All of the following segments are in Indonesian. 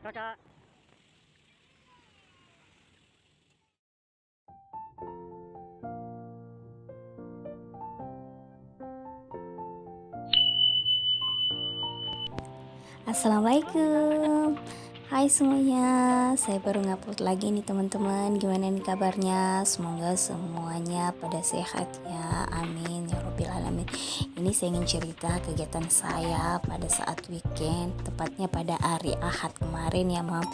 Kakak. Assalamualaikum. Hai semuanya, saya baru ngupload lagi nih teman-teman. Gimana nih kabarnya? Semoga semuanya pada sehat ya. Amin ya robbal alamin. Ini saya ingin cerita kegiatan saya pada saat weekend, tepatnya pada hari Ahad kemarin ya, Mam.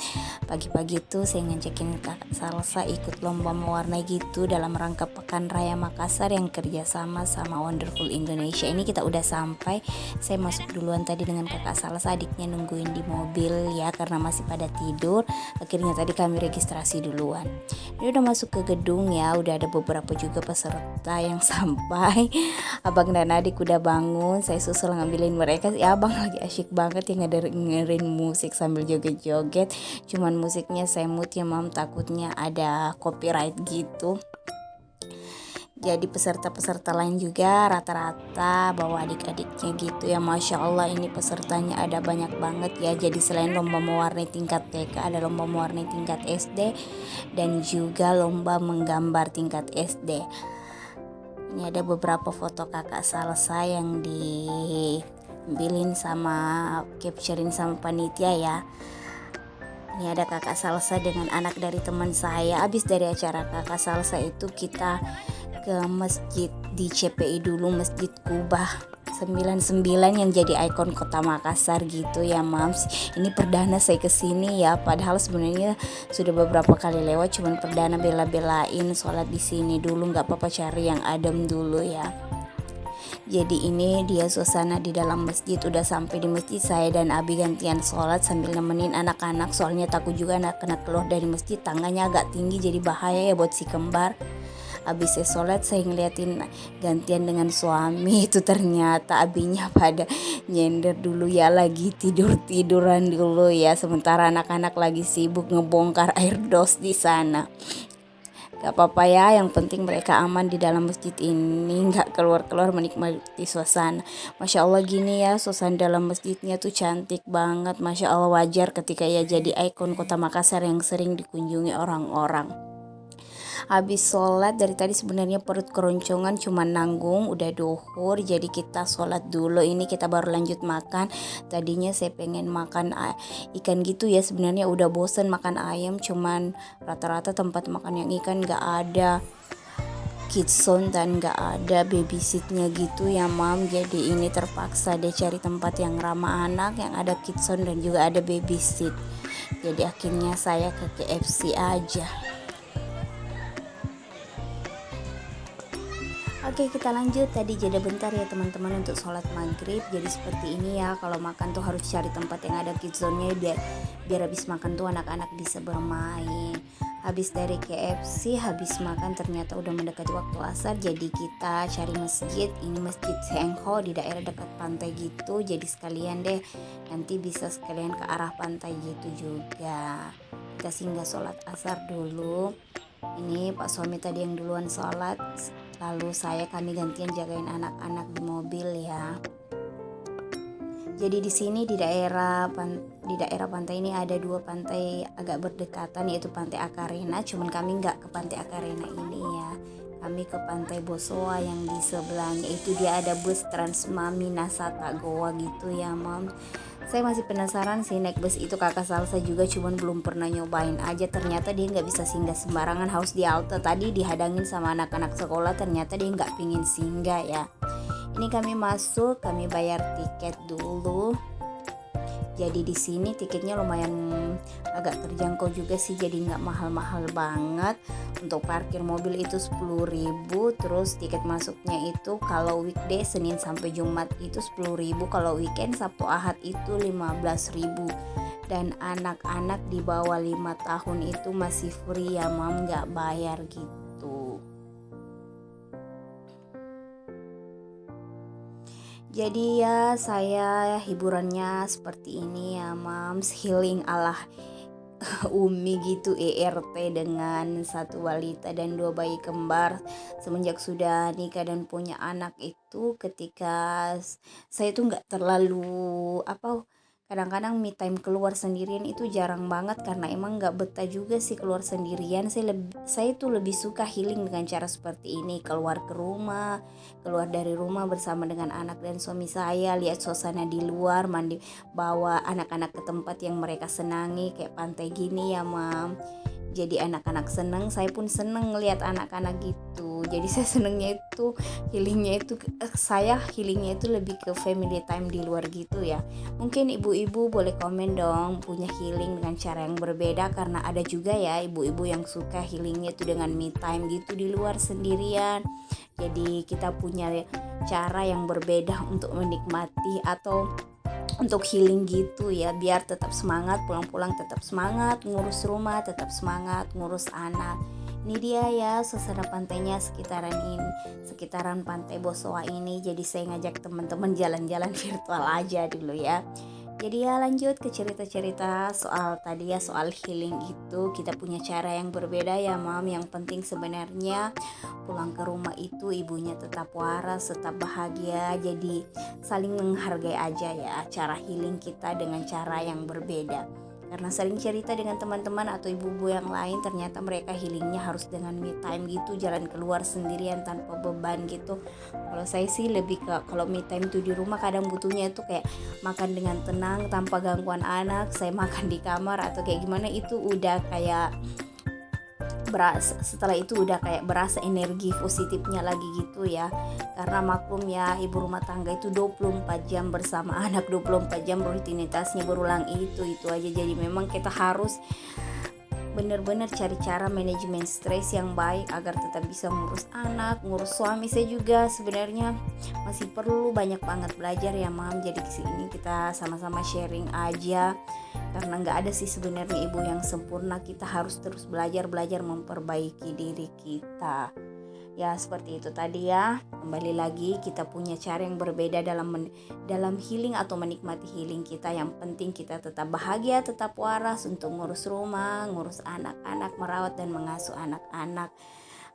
Pagi-pagi tuh saya ngajakin Kakak Salsa ikut lomba mewarnai gitu dalam rangka Pekan Raya Makassar yang kerjasama sama Wonderful Indonesia. Ini kita udah sampai. Saya masuk duluan tadi dengan Kakak Salsa, adiknya nungguin di mobil ya karena masih pada tidur. Akhirnya tadi kami registrasi duluan. Ini udah masuk ke gedung ya, udah ada beberapa juga peserta yang sampai. Abang dan adik udah bangun, saya susul ngambilin mereka. Ya abang lagi asyik banget yang dengerin musik sambil joget-joget. Cuman musiknya saya mute ya, Mam, takutnya ada copyright gitu. Jadi peserta-peserta lain juga rata-rata bawa adik-adiknya gitu ya. Masya Allah ini pesertanya ada banyak banget ya. Jadi selain lomba mewarnai tingkat TK, ada lomba mewarnai tingkat SD dan juga lomba menggambar tingkat SD. Ini ada beberapa foto Kakak Salsa yang diambilin sama capturein sama panitia ya. Ini ada Kakak Salsa dengan anak dari teman saya. Abis dari acara Kakak Salsa itu kita ke masjid di CPI dulu, Masjid Kubah 99 yang jadi ikon kota Makassar gitu ya, Mams. Ini perdana saya kesini ya, padahal sebenarnya sudah beberapa kali lewat, cuman perdana bela-belain sholat di sini dulu, nggak apa-apa cari yang adem dulu ya. Jadi ini dia suasana di dalam masjid. Udah sampai di masjid, saya dan Abi gantian sholat sambil nemenin anak-anak. Soalnya takut juga anak-anak keluar dari masjid, tangganya agak tinggi jadi bahaya ya buat si kembar. Abis saya sholat saya ngeliatin gantian dengan suami. Itu ternyata abinya pada nyender dulu ya, lagi tiduran dulu ya. Sementara anak-anak lagi sibuk ngebongkar air dos di sana. Gak apa-apa ya, yang penting mereka aman di dalam masjid ini, gak keluar-keluar menikmati suasana. Masya Allah gini ya, suasana dalam masjidnya tuh cantik banget. Masya Allah, wajar ketika ia jadi ikon kota Makassar yang sering dikunjungi orang-orang. Habis sholat dari tadi sebenarnya perut keroncongan, cuma nanggung udah duhur, jadi kita sholat dulu. Ini kita baru lanjut makan. Tadinya saya pengen makan ikan gitu ya, sebenarnya udah bosen makan ayam, cuman rata-rata tempat makan yang ikan gak ada kidzone dan gak ada babysitnya gitu ya, Mam. Jadi ini terpaksa deh cari tempat yang ramah anak, yang ada kidzone dan juga ada babysit. Jadi akhirnya saya ke KFC aja. Oke, kita lanjut. Tadi jeda bentar ya teman-teman untuk sholat maghrib. Jadi seperti ini ya, kalau makan tuh harus cari tempat yang ada kidzone-nya biar habis makan tuh anak-anak bisa bermain. Habis dari KFC, habis makan ternyata udah mendekati waktu asar. Jadi kita cari masjid. Ini Masjid Sengho di daerah dekat pantai gitu. Jadi sekalian deh, nanti bisa sekalian ke arah pantai gitu juga. Kita singgah sholat asar dulu. Ini Pak suami tadi yang duluan sholat, lalu kami gantian jagain anak-anak di mobil ya. Jadi di sini di daerah pantai ini ada dua pantai agak berdekatan, yaitu Pantai Akarena. Cuman kami nggak ke Pantai Akarena ini ya. Kami ke Pantai Bosowa yang di sebelahnya. Itu dia ada bus Transmami Nasata Goa gitu ya, Mam. Saya masih penasaran sih naik bus itu. Kakak Salsa juga cuman belum pernah nyobain aja. Ternyata dia nggak bisa singgah sembarangan, harus di halte. Tadi dihadangin sama anak-anak sekolah, ternyata dia nggak pingin singgah ya. Ini kami masuk, kami bayar tiket dulu. Jadi di sini tiketnya lumayan agak terjangkau juga sih, jadi nggak mahal-mahal banget. Untuk parkir mobil itu 10.000, terus tiket masuknya itu kalau weekday Senin sampai Jumat itu 10.000, kalau weekend Sabtu Ahad itu 15.000. Dan anak-anak di bawah 5 tahun itu masih free ya, Mam, nggak bayar gitu. Jadi ya saya hiburannya seperti ini ya, Mams, healing ala Umi gitu, ERT dengan satu balita dan dua bayi kembar. Semenjak sudah nikah dan punya anak itu, ketika saya tuh nggak terlalu kadang-kadang me time keluar sendirian itu jarang banget karena emang nggak betah juga sih keluar sendirian. Saya tuh lebih suka healing dengan cara seperti ini, keluar ke rumah, keluar dari rumah bersama dengan anak dan suami saya, lihat suasana di luar, mandi, bawa anak-anak ke tempat yang mereka senangi kayak pantai gini ya mam. Jadi anak-anak seneng, saya pun seneng ngelihat anak-anak gitu. Jadi saya senengnya itu saya healingnya itu lebih ke family time di luar gitu ya. Mungkin ibu-ibu boleh komen dong punya healing dengan cara yang berbeda, karena ada juga ya ibu-ibu yang suka healingnya itu dengan me time gitu di luar sendirian. Jadi kita punya cara yang berbeda untuk menikmati atau untuk healing gitu ya, biar tetap semangat, pulang-pulang tetap semangat, ngurus rumah tetap semangat, ngurus anak. Ini dia ya suasana pantainya sekitaran Pantai Bosowa ini. Jadi saya ngajak teman-teman jalan-jalan virtual aja dulu ya. Jadi ya lanjut ke cerita-cerita soal tadi ya, soal healing itu kita punya cara yang berbeda ya mam. Yang penting sebenarnya pulang ke rumah itu ibunya tetap waras, tetap bahagia. Jadi saling menghargai aja ya cara healing kita dengan cara yang berbeda. Karena sering cerita dengan teman-teman atau ibu-ibu yang lain, ternyata mereka healingnya harus dengan me time gitu, jalan keluar sendirian tanpa beban gitu. Kalau saya sih lebih ke kalau me time tuh di rumah kadang butuhnya itu kayak makan dengan tenang tanpa gangguan anak. Saya makan di kamar atau kayak gimana itu udah kayak setelah itu udah kayak berasa energi positifnya lagi gitu ya. Karena maklum ya, ibu rumah tangga itu 24 jam bersama anak, 24 jam rutinitasnya berulang itu aja. Jadi memang kita harus benar-benar cari cara manajemen stres yang baik agar tetap bisa ngurus anak, ngurus suami. Saya juga sebenarnya masih perlu banyak banget belajar ya mam. Jadi kesini kita sama-sama sharing aja, karena nggak ada sih sebenarnya ibu yang sempurna. Kita harus terus belajar memperbaiki diri kita. Ya seperti itu tadi ya. Kembali lagi kita punya cara yang berbeda dalam healing atau menikmati healing kita. Yang penting kita tetap bahagia, tetap waras untuk ngurus rumah, ngurus anak-anak, merawat dan mengasuh anak-anak,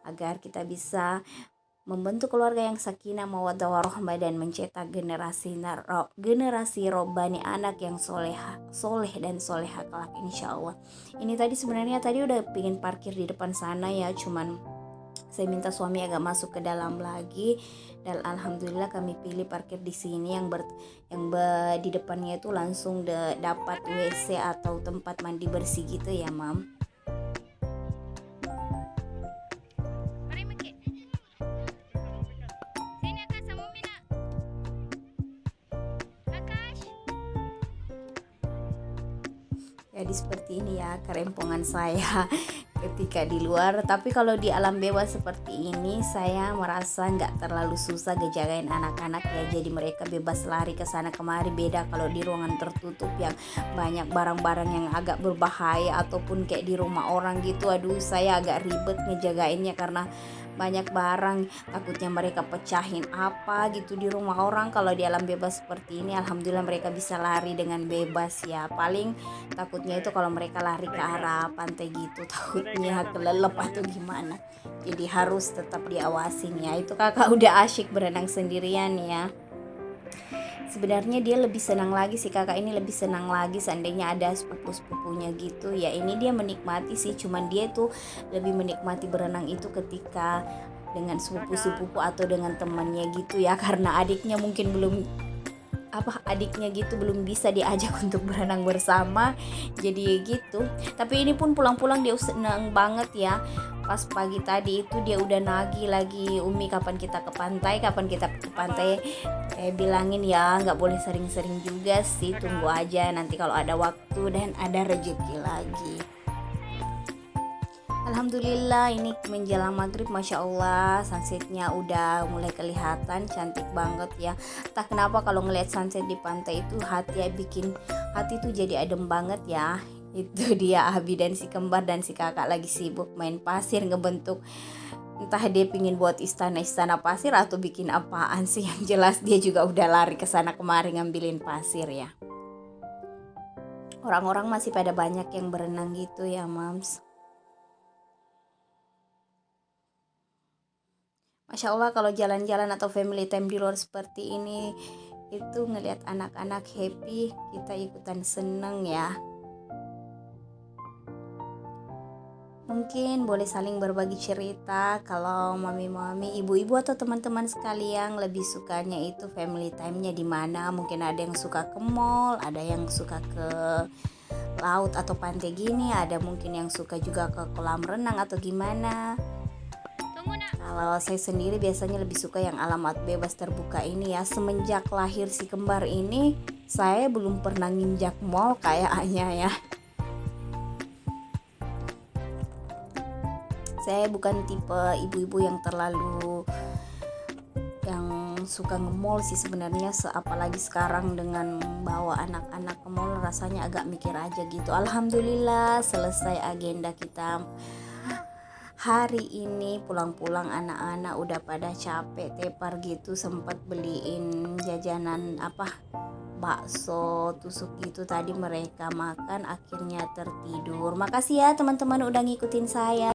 agar kita bisa membentuk keluarga yang sakinah mawaddah warahmah dan mencetak generasi robbani, anak yang soleh dan soleha kelak insyaallah. Ini tadi sebenarnya udah pingin parkir di depan sana ya, cuman saya minta suami agak masuk ke dalam lagi, dan alhamdulillah kami pilih parkir di sini di depannya itu langsung dapat WC atau tempat mandi bersih gitu ya mam. Jadi seperti ini ya kerempongan saya ketika di luar. Tapi kalau di alam bebas seperti ini saya merasa nggak terlalu susah ngejagain anak-anak ya. Jadi mereka bebas lari ke sana kemari. Beda kalau di ruangan tertutup yang banyak barang-barang yang agak berbahaya ataupun kayak di rumah orang gitu. Aduh saya agak ribet ngejagainnya karena banyak barang, takutnya mereka pecahin apa gitu di rumah orang. Kalau di alam bebas seperti ini alhamdulillah mereka bisa lari dengan bebas ya. Paling takutnya itu kalau mereka lari ke arah pantai gitu, takutnya kelelep atau gimana. Jadi harus tetap diawasin ya. Itu kakak udah asyik berenang sendirian ya. Sebenarnya dia lebih senang lagi sih, kakak ini lebih senang lagi seandainya ada sepupu-sepupunya gitu ya. Ini dia menikmati sih, cuman dia tuh lebih menikmati berenang itu ketika dengan sepupu-sepupu atau dengan temannya gitu ya, karena adiknya gitu belum bisa diajak untuk berenang bersama, jadi gitu. Tapi ini pun pulang-pulang dia senang banget ya. Pas pagi tadi itu dia udah nagih lagi, Umi kapan kita ke pantai. Bilangin ya nggak boleh sering-sering juga sih, tunggu aja nanti kalau ada waktu dan ada rezeki lagi. Alhamdulillah ini menjelang maghrib, masya Allah sunsetnya udah mulai kelihatan cantik banget ya. Entah kenapa kalau ngeliat sunset di pantai itu hati tuh jadi adem banget ya. Itu dia Abi dan si kembar dan si kakak lagi sibuk main pasir ngebentuk, entah dia pingin buat istana pasir atau bikin apaan sih. Yang jelas dia juga udah lari ke sana kemari ngambilin pasir ya. Orang-orang masih pada banyak yang berenang gitu ya mams. Masya Allah kalau jalan-jalan atau family time di luar seperti ini itu ngelihat anak-anak happy, kita ikutan seneng ya. Mungkin boleh saling berbagi cerita kalau mami-mami, ibu-ibu atau teman-teman sekalian lebih sukanya itu family time-nya di mana. Mungkin ada yang suka ke mall, ada yang suka ke laut atau pantai gini, ada mungkin yang suka juga ke kolam renang atau gimana. Kalau saya sendiri biasanya lebih suka yang alamat bebas terbuka ini ya. Semenjak lahir si kembar ini, saya belum pernah nginjak mall kayaknya ya. Saya bukan tipe ibu-ibu yang terlalu yang suka nge-mall sih sebenarnya, apalagi sekarang dengan bawa anak-anak ke mall rasanya agak mikir aja gitu. Alhamdulillah selesai agenda kita hari ini, pulang-pulang anak-anak udah pada capek tepar gitu, sempat beliin jajanan bakso tusuk gitu tadi mereka makan, akhirnya tertidur. Makasih ya teman-teman udah ngikutin saya.